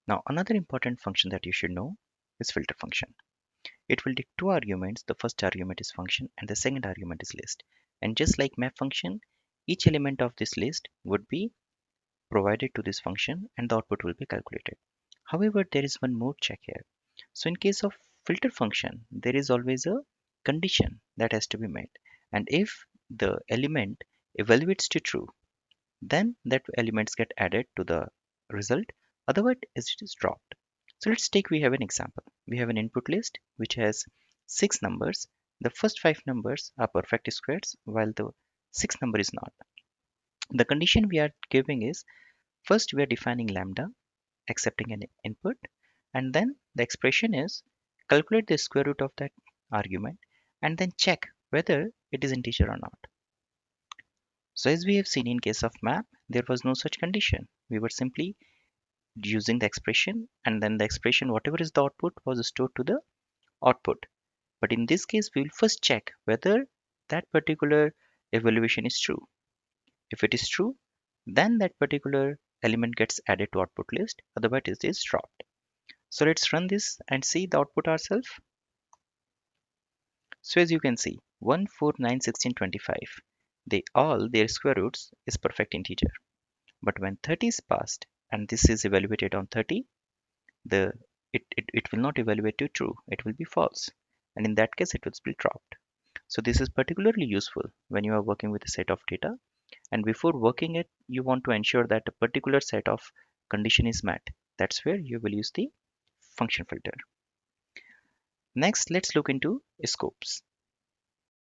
Now another important function that you should know is filter function. It will take two arguments. The first argument is function and the second argument is list. And just like map function, each element of this list would be provided to this function and the output will be calculated. However, there is one more check here. So in case of filter function, there is always a condition that has to be met. And if the element evaluates to true, then that elements get added to the result. Otherwise, it is dropped. So let's take, we have an example. We have an input list which has six numbers. The first five numbers are perfect squares while the sixth number is not. The condition we are giving is, first we are defining lambda, accepting an input, and then the expression is calculate the square root of that argument and then check whether it is integer or not. So as we have seen in case of map, there was no such condition. We were simply using the expression and then the expression, whatever is the output, was stored to the output. But in this case, we will first check whether that particular evaluation is true. If it is true, then that particular element gets added to output list, otherwise it is dropped. So let's run this and see the output ourselves. So as you can see, 1, 4, 9, 16, 25, they all, their square roots is perfect integer. But when 30 is passed and this is evaluated on 30, the it will not evaluate to true, it will be false. And in that case, it will be dropped. So this is particularly useful when you are working with a set of data. And before working it, you want to ensure that a particular set of condition is met. That's where you will use the function filter. Next, let's look into scopes.